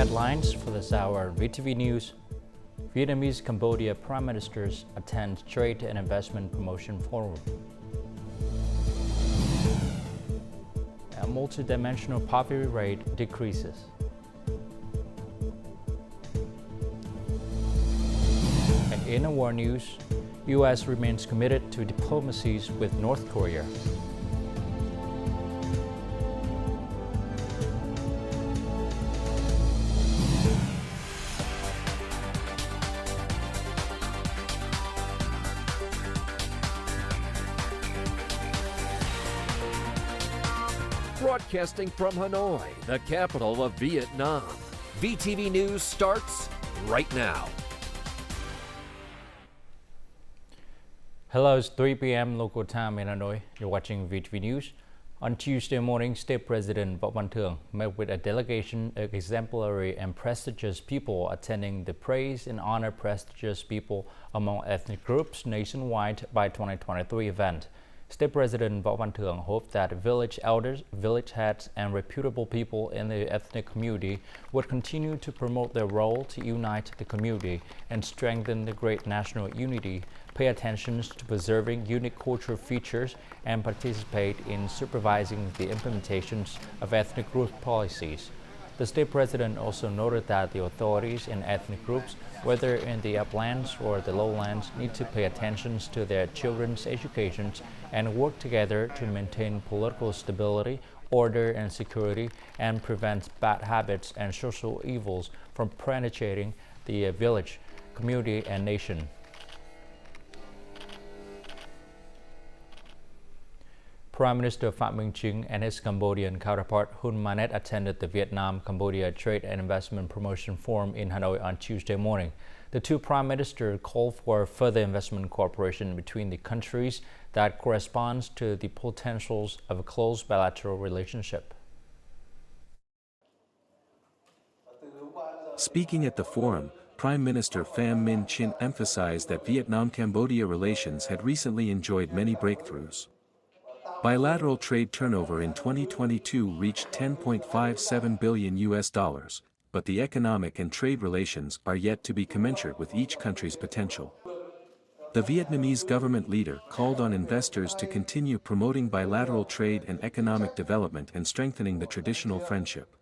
headlines for this hour. VTV News. Vietnamese Cambodia Prime Ministers attend Trade and Investment Promotion Forum. A multidimensional poverty rate decreases. And in war news, U.S. remains committed to diplomacies with North Korea. Broadcasting from Hanoi, the capital of Vietnam. VTV News starts right now. Hello, it's 3 p.m. local time in Hanoi. You're watching VTV News. On Tuesday morning, State President Võ Văn Thưởng met with a delegation of exemplary and prestigious people attending the Praise and Honor Prestigious People Among Ethnic Groups nationwide by 2023 event. State President Võ Văn Thưởng hoped that village elders, village heads, and reputable people in the ethnic community would continue to promote their role to unite the community and strengthen the great national unity, pay attention to preserving unique cultural features, and participate in supervising the implementations of ethnic group policies. The state president also noted that the authorities in ethnic groups, whether in the uplands or the lowlands, need to pay attention to their children's education and work together to maintain political stability, order and security, and prevent bad habits and social evils from penetrating the village, community, and nation. Prime Minister Phạm Minh Chính and his Cambodian counterpart Hun Manet attended the Vietnam-Cambodia Trade and Investment Promotion Forum in Hanoi on Tuesday morning. The two prime ministers called for further investment cooperation between the countries that corresponds to the potentials of a close bilateral relationship. Speaking at the forum, Prime Minister Pham Minh Chinh emphasized that Vietnam-Cambodia relations had recently enjoyed many breakthroughs. Bilateral trade turnover in 2022 reached $10.57 billion, but the economic and trade relations are yet to be commensurate with each country's potential. The Vietnamese government leader called on investors to continue promoting bilateral trade and economic development and strengthening the traditional friendship.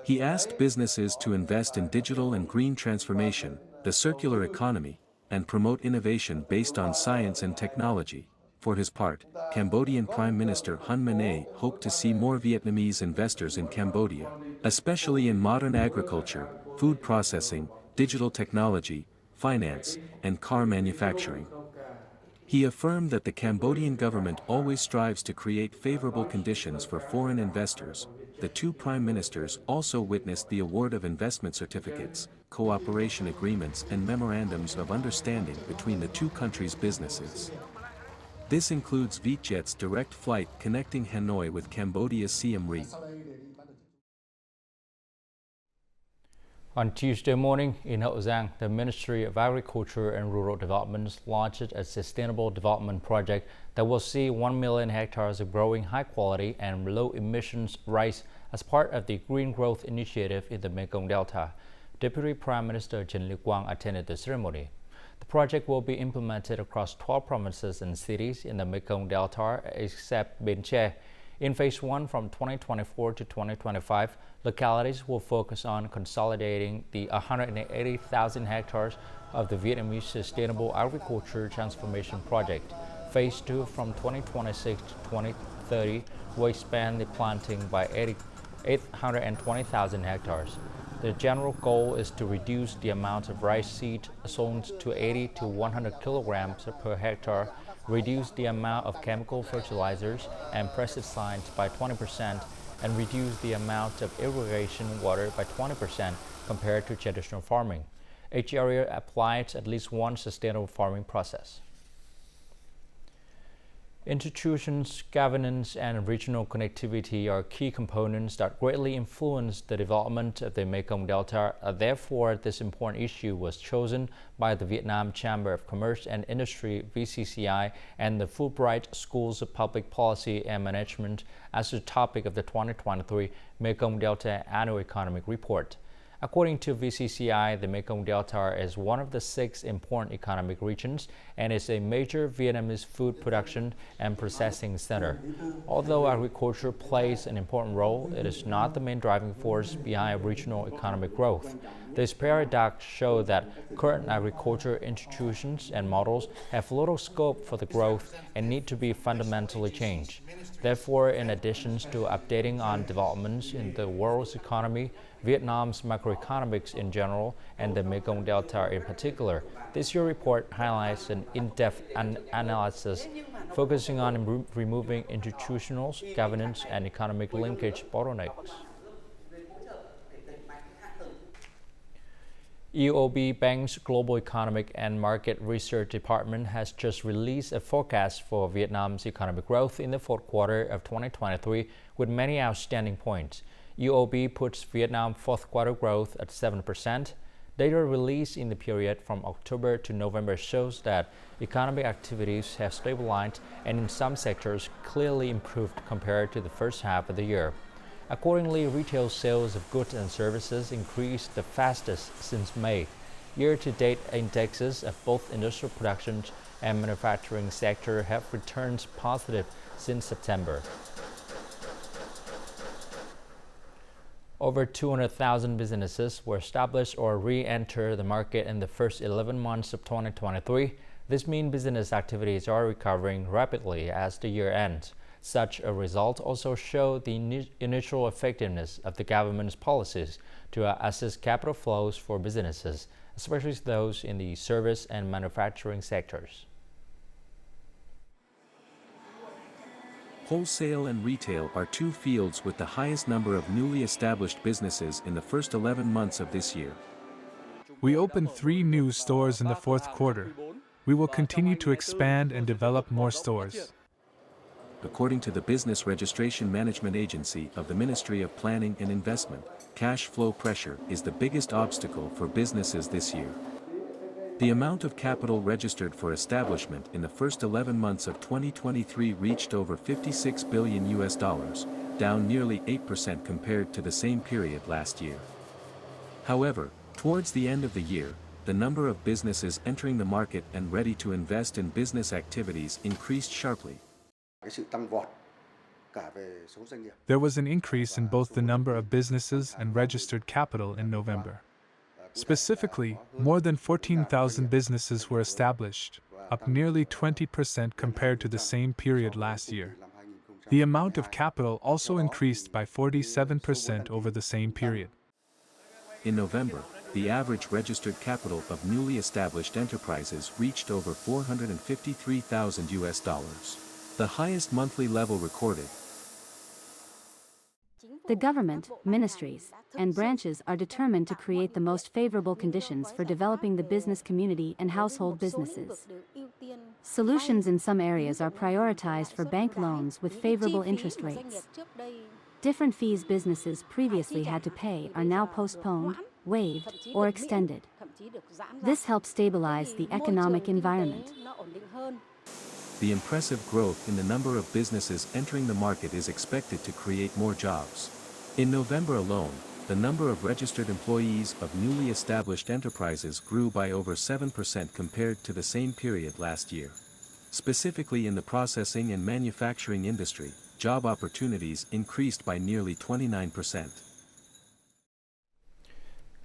He asked businesses to invest in digital and green transformation, the circular economy, and promote innovation based on science and technology. For his part, Cambodian Prime Minister Hun Manet hoped to see more Vietnamese investors in Cambodia, especially in modern agriculture, food processing, digital technology, finance, and car manufacturing. He affirmed that the Cambodian government always strives to create favorable conditions for foreign investors. The two prime ministers also witnessed the award of investment certificates, cooperation agreements, and memorandums of understanding between the two countries' businesses. This includes VTVjet's direct flight connecting Hanoi with Cambodia's Siem Reap. On Tuesday morning in Hậu Giang, the Ministry of Agriculture and Rural Development launched a sustainable development project that will see 1 million hectares of growing high-quality and low-emissions rice as part of the Green Growth Initiative in the Mekong Delta. Deputy Prime Minister Trần Lưu Quang attended the ceremony. The project will be implemented across 12 provinces and cities in the Mekong Delta except Bến Tre. In Phase 1 from 2024 to 2025, localities will focus on consolidating the 180,000 hectares of the Vietnamese Sustainable Agriculture Transformation Project. Phase 2 from 2026 to 2030 will expand the planting by 820,000 hectares. The general goal is to reduce the amount of rice seed sown to 80 to 100 kilograms per hectare, reduce the amount of chemical fertilizers and pesticides by 20%, and reduce the amount of irrigation water by 20% compared to traditional farming. Each area applies at least one sustainable farming process. Institutions, governance, and regional connectivity are key components that greatly influence the development of the Mekong Delta. Therefore, this important issue was chosen by the Vietnam Chamber of Commerce and Industry (VCCI) and the Fulbright Schools of Public Policy and Management as the topic of the 2023 Mekong Delta Annual Economic Report. According to VCCI, the Mekong Delta is one of the 6 important economic regions and is a major Vietnamese food production and processing center. Although agriculture plays an important role, it is not the main driving force behind regional economic growth. This paradox shows that current agriculture institutions and models have little scope for the growth and need to be fundamentally changed. Therefore, in addition to updating on developments in the world's economy, Vietnam's macroeconomics in general, and the Mekong Delta in particular, this year's report highlights an in-depth analysis focusing on removing institutional, governance, and economic linkage bottlenecks. UOB Bank's Global Economic and Market Research Department has just released a forecast for Vietnam's economic growth in the fourth quarter of 2023 with many outstanding points. UOB puts Vietnam's fourth quarter growth at 7%. Data released in the period from October to November shows that economic activities have stabilized and in some sectors clearly improved compared to the first half of the year. Accordingly, retail sales of goods and services increased the fastest since May. Year-to-date indexes of both industrial production and manufacturing sector have returned positive since September. Over 200,000 businesses were established or re-entered the market in the first 11 months of 2023. This means business activities are recovering rapidly as the year ends. Such a result also showed the initial effectiveness of the government's policies to assess capital flows for businesses, especially those in the service and manufacturing sectors. Wholesale and retail are 2 fields with the highest number of newly established businesses in the first 11 months of this year. We opened 3 new stores in the fourth quarter. We will continue to expand and develop more stores. According to the Business Registration Management Agency of the Ministry of Planning and Investment, cash flow pressure is the biggest obstacle for businesses this year. The amount of capital registered for establishment in the first 11 months of 2023 reached over $56 billion, down nearly 8% compared to the same period last year. However, towards the end of the year, the number of businesses entering the market and ready to invest in business activities increased sharply. There was an increase in both the number of businesses and registered capital in November. Specifically, more than 14,000 businesses were established, up nearly 20% compared to the same period last year. The amount of capital also increased by 47% over the same period. In November, the average registered capital of newly established enterprises reached over $453,000, the highest monthly level recorded. The government, ministries, and branches are determined to create the most favorable conditions for developing the business community and household businesses. Solutions in some areas are prioritized for bank loans with favorable interest rates. Different fees businesses previously had to pay are now postponed, waived, or extended. This helps stabilize the economic environment. The impressive growth in the number of businesses entering the market is expected to create more jobs. In November alone, the number of registered employees of newly established enterprises grew by over 7% compared to the same period last year. Specifically in the processing and manufacturing industry, job opportunities increased by nearly 29%.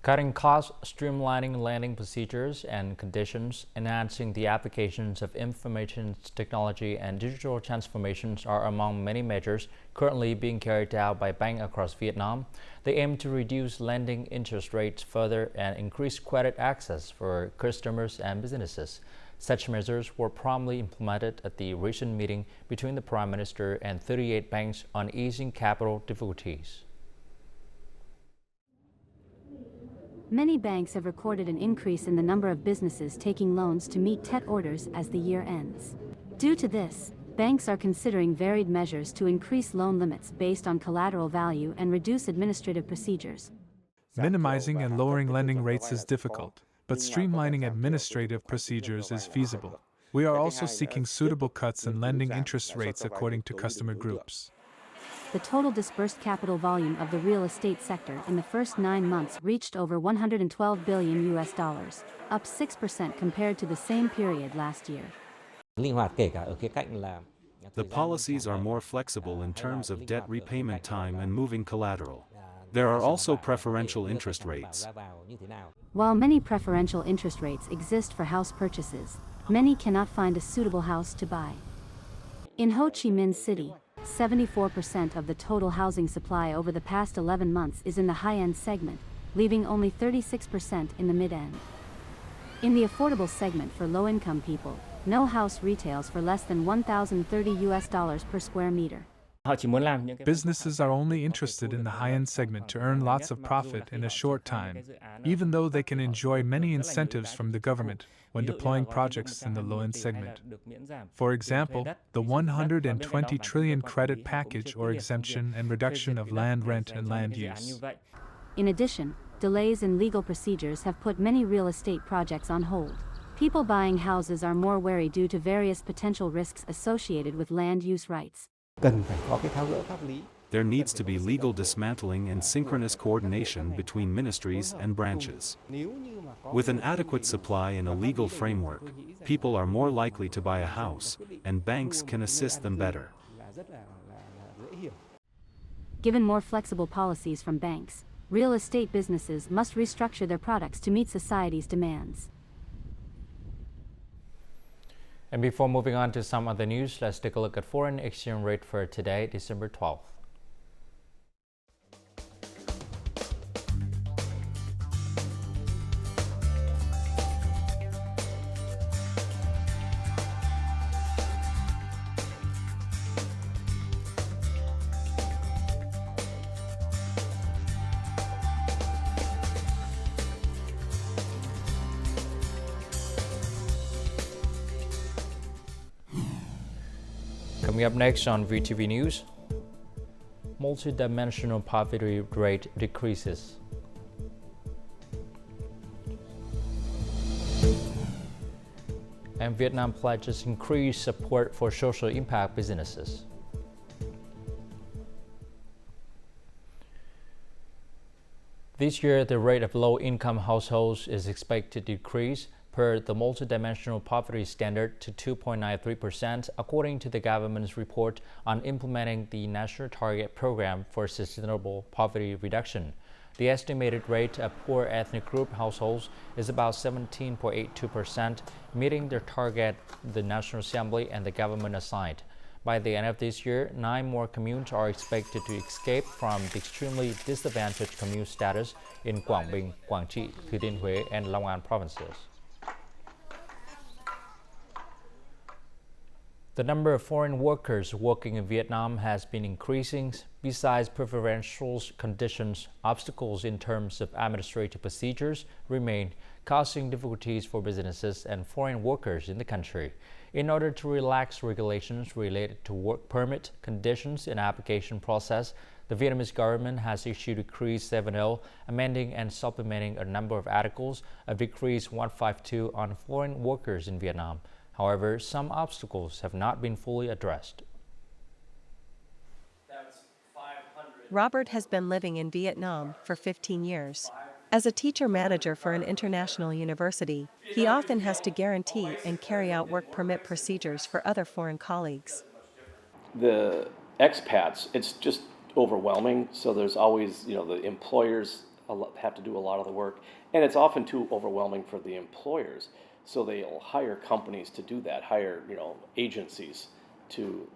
Cutting costs, streamlining lending procedures and conditions, enhancing the applications of information technology and digital transformations are among many measures currently being carried out by banks across Vietnam. They aim to reduce lending interest rates further and increase credit access for customers and businesses. Such measures were promptly implemented at the recent meeting between the Prime Minister and 38 banks on easing capital difficulties. Many banks have recorded an increase in the number of businesses taking loans to meet TET orders as the year ends. Due to this, banks are considering varied measures to increase loan limits based on collateral value and reduce administrative procedures. Minimizing and lowering lending rates is difficult, but streamlining administrative procedures is feasible. We are also seeking suitable cuts in lending interest rates according to customer groups. the total disbursed capital volume of the real estate sector in the first 9 months reached over $112 billion, up 6% compared to the same period last year. The policies are more flexible in terms of debt repayment time and moving collateral. There are also preferential interest rates. While many preferential interest rates exist for house purchases, many cannot find a suitable house to buy. In Ho Chi Minh City, 74% of the total housing supply over the past 11 months is in the high-end segment, leaving only 36% in the mid-end. In the affordable segment for low-income people, no house retails for less than $1,030 per square meter. Businesses are only interested in the high-end segment to earn lots of profit in a short time, even though they can enjoy many incentives from the government when deploying projects in the low-end segment. For example, the 120 trillion credit package or exemption and reduction of land rent and land use. In addition, delays in legal procedures have put many real estate projects on hold. People buying houses are more wary due to various potential risks associated with land use rights. There needs to be legal dismantling and synchronous coordination between ministries and branches. With an adequate supply and a legal framework, people are more likely to buy a house, and banks can assist them better. Given more flexible policies from banks, real estate businesses must restructure their products to meet society's demands. And before moving on to some other news, let's take a look at foreign exchange rate for today, December 12th. Coming up next on VTV News, multidimensional poverty rate decreases. And Vietnam pledges increased support for social impact businesses. This year, the rate of low-income households is expected to decrease per the Multidimensional Poverty Standard to 2.93%, according to the government's report on implementing the National Target Program for Sustainable Poverty Reduction. The estimated rate of poor ethnic group households is about 17.82%, meeting the target the National Assembly and the government assigned. By the end of this year, 9 more communes are expected to escape from the extremely disadvantaged commune status in Quảng Bình, Quảng Trị, Thừa Thiên Huế, and Long An provinces. The number of foreign workers working in Vietnam has been increasing. Besides preferential conditions, obstacles in terms of administrative procedures remain, causing difficulties for businesses and foreign workers in the country. In order to relax regulations related to work permit conditions and application process, the Vietnamese government has issued Decree 70, amending and supplementing a number of articles of Decrees 152 on foreign workers in Vietnam. However, some obstacles have not been fully addressed. Robert has been living in Vietnam for 15 years. As a teacher manager for an international university, he often has to guarantee and carry out work permit procedures for other foreign colleagues. The expats, it's just overwhelming. So there's always, the employers have to do a lot of the work, and it's often too overwhelming for the employers. So they'll hire companies to do that, hire agencies to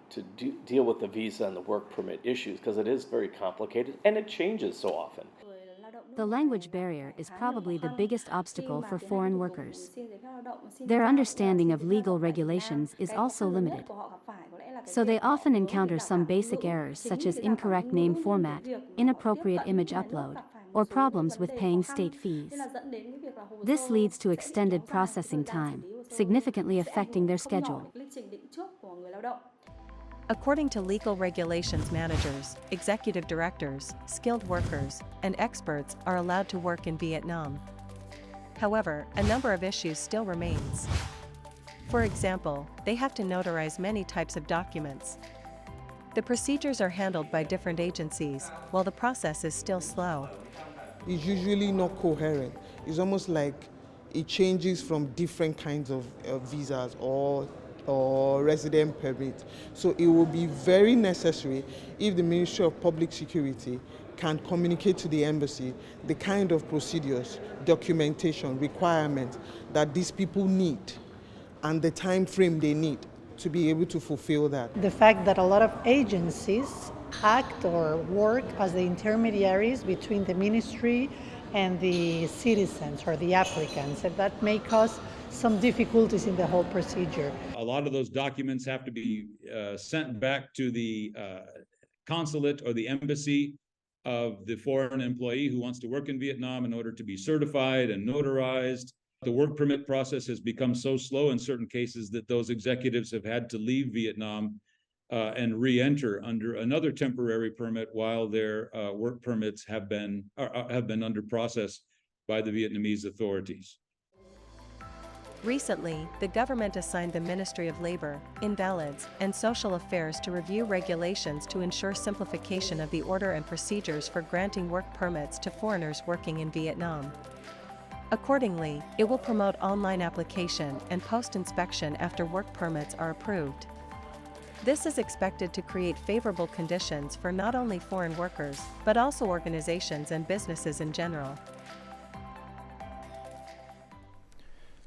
deal with the visa and the work permit issues, because it is very complicated and it changes so often. The language barrier is probably the biggest obstacle for foreign workers. Their understanding of legal regulations is also limited. So they often encounter some basic errors such as incorrect name format, inappropriate image upload, or problems with paying state fees. This leads to extended processing time, significantly affecting their schedule. According to legal regulations, managers, executive directors, skilled workers, and experts are allowed to work in Vietnam. However, a number of issues still remains. For example, they have to notarize many types of documents. The procedures are handled by different agencies, while the process is still slow. It's usually not coherent. It's almost like it changes from different kinds of visas or resident permits. So it will be very necessary if the Ministry of Public Security can communicate to the embassy the kind of procedures, documentation, requirements that these people need and the time frame they need to be able to fulfill that. The fact that a lot of agencies act or work as the intermediaries between the ministry and the citizens or the applicants, and that may cause some difficulties in the whole procedure. A lot of those documents have to be sent back to the consulate or the embassy of the foreign employee who wants to work in Vietnam in order to be certified and notarized. The work permit process has become so slow in certain cases that those executives have had to leave Vietnam and re-enter under another temporary permit while their work permits have been under process by the Vietnamese authorities. Recently, the government assigned the Ministry of Labor, Invalids, and Social Affairs to review regulations to ensure simplification of the order and procedures for granting work permits to foreigners working in Vietnam. Accordingly, it will promote online application and post-inspection after work permits are approved. This is expected to create favorable conditions for not only foreign workers, but also organizations and businesses in general.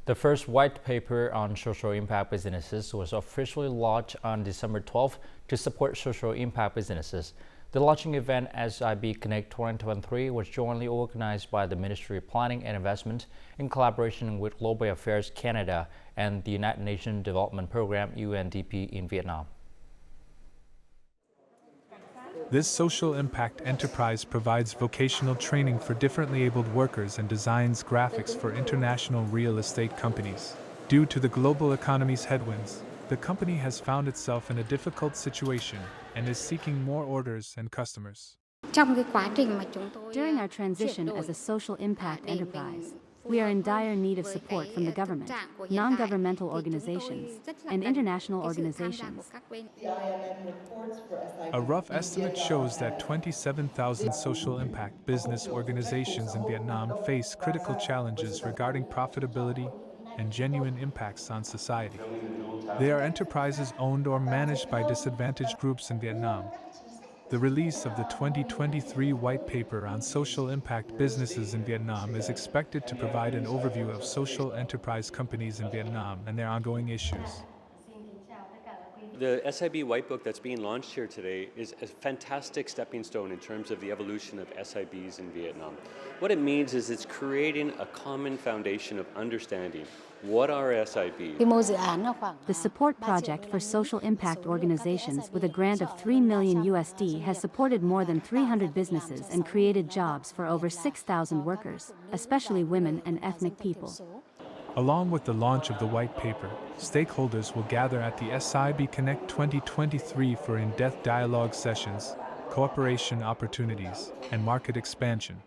The first white paper on social impact businesses was officially launched on December 12th to support social impact businesses. The launching event, SIB Connect 2023, was jointly organized by the Ministry of Planning and Investment in collaboration with Global Affairs Canada and the United Nations Development Program UNDP in Vietnam. This social impact enterprise provides vocational training for differently abled workers and designs graphics for international real estate companies. Due to the global economy's headwinds, the company has found itself in a difficult situation and is seeking more orders and customers. During our transition as a social impact enterprise, we are in dire need of support from the government, non-governmental organizations, and international organizations. A rough estimate shows that 27,000 social impact business organizations in Vietnam face critical challenges regarding profitability and genuine impacts on society. They are enterprises owned or managed by disadvantaged groups in Vietnam. The release of the 2023 White Paper on Social Impact Businesses in Vietnam is expected to provide an overview of social enterprise companies in Vietnam and their ongoing issues. The SIB White Book that's being launched here today is a fantastic stepping stone in terms of the evolution of SIBs in Vietnam. What it means is it's creating a common foundation of understanding. What are SIBs? The support project for social impact organizations with a grant of $3 million has supported more than 300 businesses and created jobs for over 6,000 workers, especially women and ethnic people. Along with the launch of the white paper, stakeholders will gather at the SIB Connect 2023 for in-depth dialogue sessions, cooperation opportunities, and market expansion.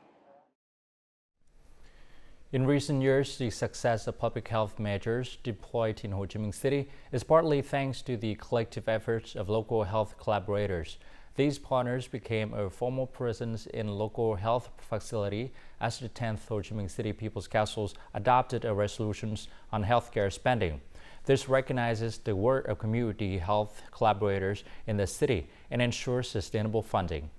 In recent years, the success of public health measures deployed in Ho Chi Minh City is partly thanks to the collective efforts of local health collaborators. These partners became a formal presence in local health facility as the 10th Ho Chi Minh City People's Council adopted a resolutions on healthcare spending. This recognizes the work of community health collaborators in the city and ensures sustainable funding.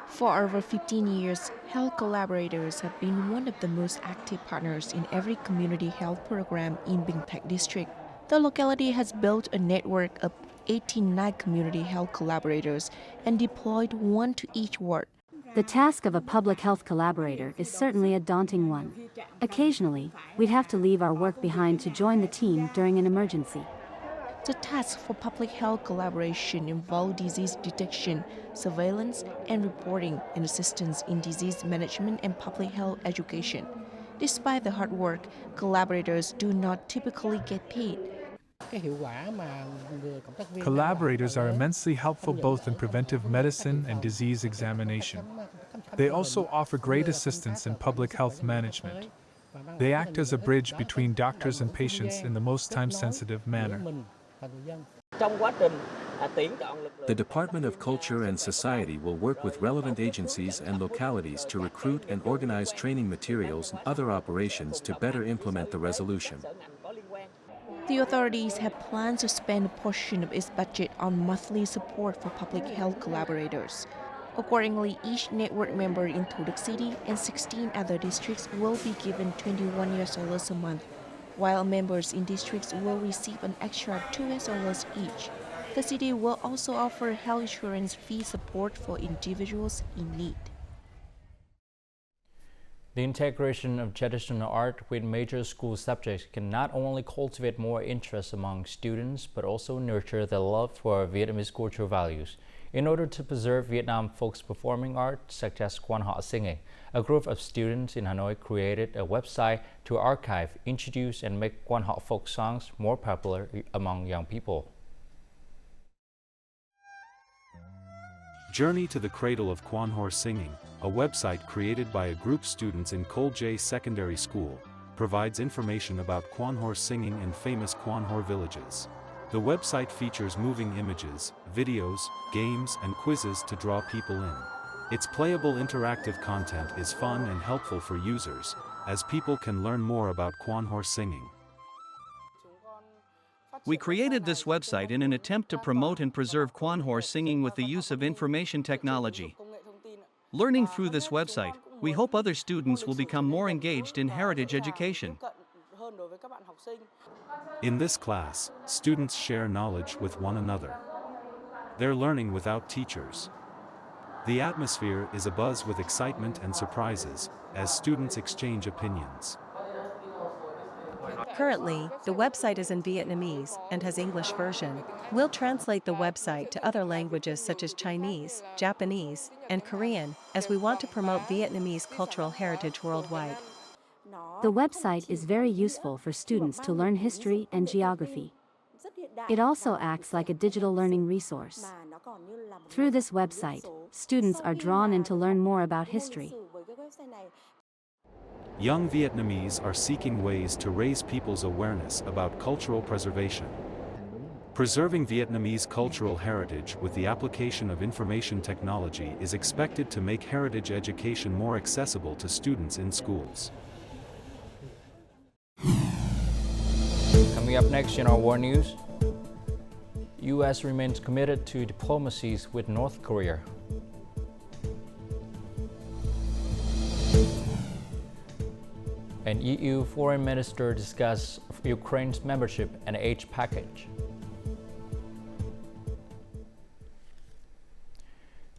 For over 15 years, health collaborators have been one of the most active partners in every community health program in Binh Thach district. The locality has built a network of 89 community health collaborators and deployed one to each ward. The task of a public health collaborator is certainly a daunting one. Occasionally, we'd have to leave our work behind to join the team during an emergency. The tasks for public health collaboration involve disease detection, surveillance, and reporting, and assistance in disease management and public health education. Despite the hard work, collaborators do not typically get paid. Collaborators are immensely helpful both in preventive medicine and disease examination. They also offer great assistance in public health management. They act as a bridge between doctors and patients in the most time-sensitive manner. The Department of Culture and Society will work with relevant agencies and localities to recruit and organize training materials and other operations to better implement the resolution. The authorities have plans to spend a portion of its budget on monthly support for public health collaborators. Accordingly, each network member in Thủ Đức City and 16 other districts will be given $21 a month, while members in districts will receive an extra $2 each. The city will also offer health insurance fee support for individuals in need. The integration of traditional art with major school subjects can not only cultivate more interest among students, but also nurture their love for Vietnamese cultural values. In order to preserve Vietnam folk's performing art, such as quan họ singing, a group of students in Hanoi created a website to archive, introduce, and make quan họ folk songs more popular among young people. Journey to the Cradle of Quan Ho Singing, a website created by a group of students in Col J Secondary School, provides information about Quan Ho singing and famous Quan Ho villages. The website features moving images, videos, games, and quizzes to draw people in. Its playable interactive content is fun and helpful for users, as people can learn more about Quan Ho singing. We created this website in an attempt to promote and preserve Quan Ho singing with the use of information technology. Learning through this website, we hope other students will become more engaged in heritage education. In this class, students share knowledge with one another. They're learning without teachers. The atmosphere is abuzz with excitement and surprises, as students exchange opinions. Currently, the website is in Vietnamese and has English version. We'll translate the website to other languages such as Chinese, Japanese, and Korean, as we want to promote Vietnamese cultural heritage worldwide. The website is very useful for students to learn history and geography. It also acts like a digital learning resource. Through this website, students are drawn in to learn more about history. Young Vietnamese are seeking ways to raise people's awareness about cultural preservation. Preserving Vietnamese cultural heritage with the application of information technology is expected to make heritage education more accessible to students in schools. Coming up next in our world news, U.S. remains committed to diplomacies with North Korea. An EU foreign minister discussed Ukraine's membership and aid package.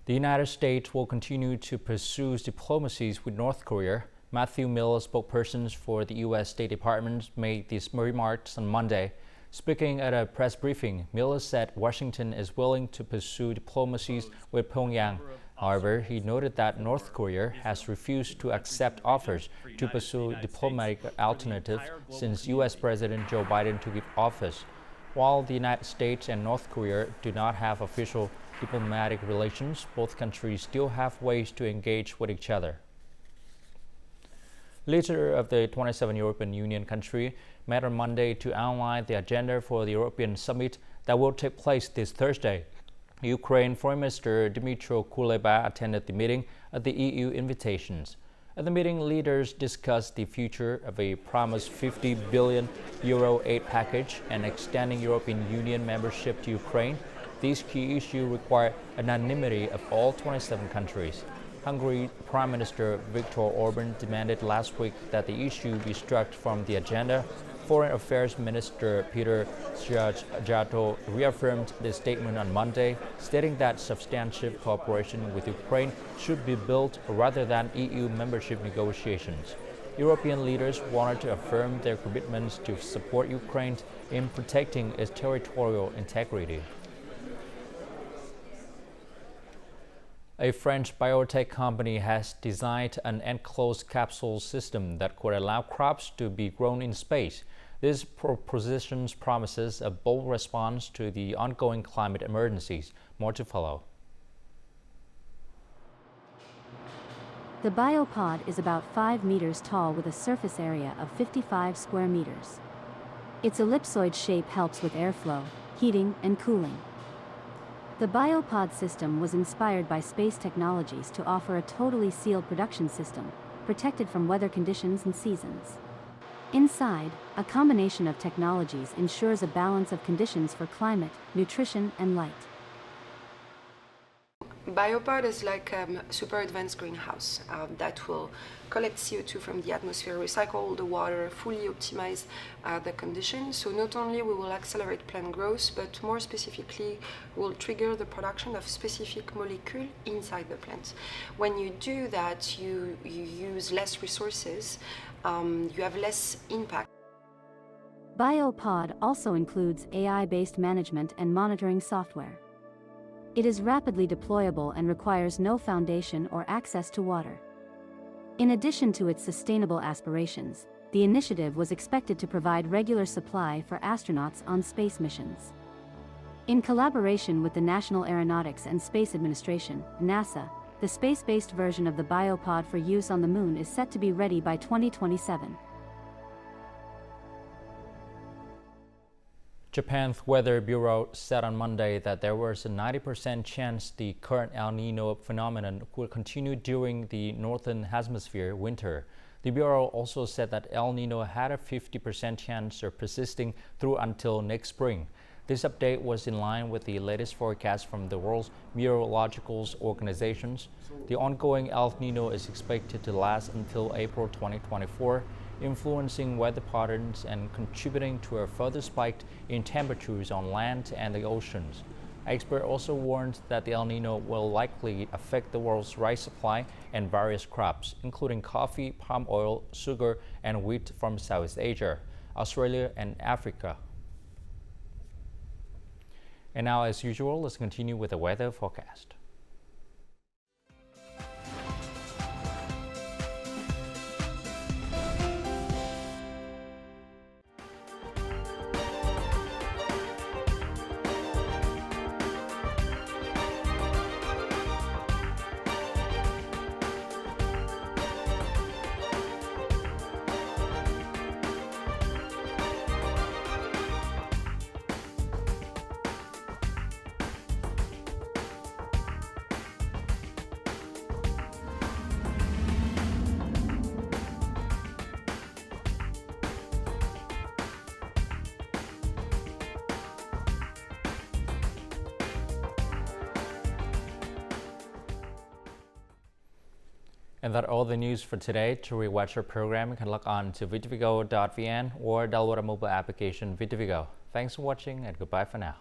The United States will continue to pursue diplomacies with North Korea. Matthew Miller, spokesperson for the U.S. State Department, made these remarks on Monday. Speaking at a press briefing, Miller said Washington is willing to pursue diplomacies with Pyongyang. However, he noted that North Korea has refused to accept offers to pursue diplomatic alternatives since U.S. President Joe Biden took office. While the United States and North Korea do not have official diplomatic relations, both countries still have ways to engage with each other. Leaders of the 27 European Union countries met on Monday to outline the agenda for the European summit that will take place this Thursday. Ukraine Foreign Minister Dmytro Kuleba attended the meeting at the EU invitations. At the meeting, leaders discussed the future of a promised €50 billion aid package and extending European Union membership to Ukraine. These key issues require unanimity of all 27 countries. Hungary Prime Minister Viktor Orban demanded last week that the issue be struck from the agenda. Foreign Affairs Minister Peter Szijjarto reaffirmed the statement on Monday, stating that substantive cooperation with Ukraine should be built rather than EU membership negotiations. European leaders wanted to affirm their commitments to support Ukraine in protecting its territorial integrity. A French biotech company has designed an enclosed capsule system that could allow crops to be grown in space. This proposition promises a bold response to the ongoing climate emergencies. More to follow. The Biopod is about 5 meters tall with a surface area of 55 square meters. Its ellipsoid shape helps with airflow, heating, and cooling. The Biopod system was inspired by space technologies to offer a totally sealed production system, protected from weather conditions and seasons. Inside, a combination of technologies ensures a balance of conditions for climate, nutrition, and light. Biopod is like a super advanced greenhouse that will collect CO2 from the atmosphere, recycle all the water, fully optimize the conditions. So not only we will accelerate plant growth, but more specifically will trigger the production of specific molecule inside the plant. When you do that, you use less resources, you have less impact. Biopod also includes AI-based management and monitoring software. It is rapidly deployable and requires no foundation or access to water. In addition to its sustainable aspirations, the initiative was expected to provide regular supply for astronauts on space missions. In collaboration with the National Aeronautics and Space Administration, NASA, the space-based version of the Biopod for use on the Moon is set to be ready by 2027. Japan's Weather Bureau said on Monday that there was a 90% chance the current El Nino phenomenon will continue during the Northern Hemisphere winter. The Bureau also said that El Nino had a 50% chance of persisting through until next spring. This update was in line with the latest forecast from the world's meteorological organizations. The ongoing El Nino is expected to last until April 2024, influencing weather patterns and contributing to a further spike in temperatures on land and the oceans. Experts also warned that the El Nino will likely affect the world's rice supply and various crops, including coffee, palm oil, sugar, and wheat from Southeast Asia, Australia, and Africa. And now, as usual, let's continue with the weather forecast. And that's all the news for today. To rewatch our program, you can log on to VTVgo.vn or download our mobile application VTVgo. Thanks for watching and goodbye for now.